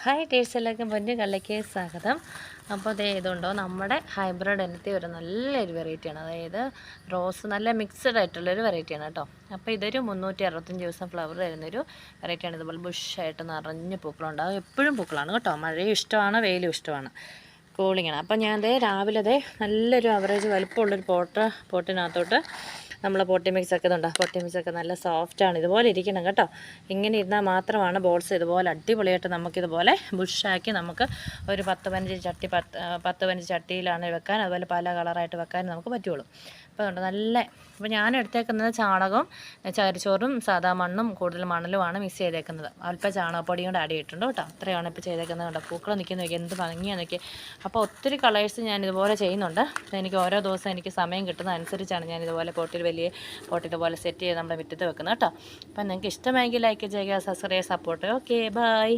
Hi taste എല്ലാവർക്കും പൊന്നു കള്ളിക്ക് സ്വാഗതം. അപ്പോൾ അതേ ഇതുണ്ടോ നമ്മുടെ ഹൈബ്രിഡ് ഇനത്തെ ഒരു നല്ലൊരു വെറൈറ്റിയാണ്. അതായത് റോസ് നല്ല മിക്സഡ് ആയിട്ടുള്ളൊരു വെറൈറ്റിയാണ് കേട്ടോ. അപ്പോൾ ഇതൊരു 365 ദിവസം ഫ്ലവർ തരുന്നൊരു വെറൈറ്റിയാണ്. ഇതുപോലെ ബുഷായിട്ട് നിറഞ്ഞ് പൂക്കളുണ്ടാകും. എപ്പോഴും പൂക്കളാണ് കേട്ടോ. മഴയും ഇഷ്ടമാണ്, വെയിലും ഇഷ്ടമാണ്, കൂളിങ്ങാണ്. അപ്പോൾ ഞാൻ രാവിലെ നല്ലൊരു ആവറേജ് വലുപ്പമുള്ളൊരു പോട്ടിനകത്തോട്ട് നമ്മൾ പൊട്ടി മിക്സൊക്കെ ഇതുണ്ടോ. പൊട്ടി മിക്സൊക്കെ നല്ല സോഫ്റ്റാണ്. ഇതുപോലെ ഇരിക്കണം കേട്ടോ. ഇങ്ങനെ ഇരുന്നാൽ മാത്രമാണ് ബോൾസ് ഇതുപോലെ അടിപൊളിയായിട്ട് നമുക്കിതുപോലെ ബുഷാക്കി നമുക്ക് ഒരു 10-15 ചട്ടിയിലാണ് വെക്കാൻ, അതുപോലെ പല കളറായിട്ട് വെക്കാൻ നമുക്ക് പറ്റുള്ളൂ. അപ്പോൾ അതുകൊണ്ട് അപ്പോൾ ഞാൻ എടുത്തേക്കുന്നത് ചാണകവും ചകിരിച്ചോറും സാധാ മണ്ണും കൂടുതൽ മണലുമാണ് മിക്സ് ചെയ്തേക്കുന്നത്. അല്പം ചാണകപ്പൊടിയും കൂടെ ആഡ് ചെയ്തിട്ടുണ്ട് കേട്ടോ. അത്രയാണ് ഇപ്പോൾ ചെയ്തേക്കുന്നത് കേട്ടോ. പൂക്കൾ നിൽക്കുന്ന നോക്കി എന്ത് ഭംഗിയാണ് നോക്കി. അപ്പോൾ ഒത്തിരി കളേഴ്സ് ഞാൻ ഇതുപോലെ ചെയ്യുന്നുണ്ട്. എനിക്ക് ഓരോ ദിവസം എനിക്ക് സമയം കിട്ടുന്ന അനുസരിച്ചാണ് ഞാൻ ഇതുപോലെ വലിയ പോട്ടിൽ ഇതുപോലെ സെറ്റ് ചെയ്ത് നമ്മുടെ മുറ്റത്ത് വെക്കുന്നത് കേട്ടോ. അപ്പം നിങ്ങൾക്ക് ഇഷ്ടമായെങ്കിൽ ലൈക്ക് ചെയ്യുക, സബ്സ്ക്രൈബ്, സപ്പോർട്ട്. Okay, by.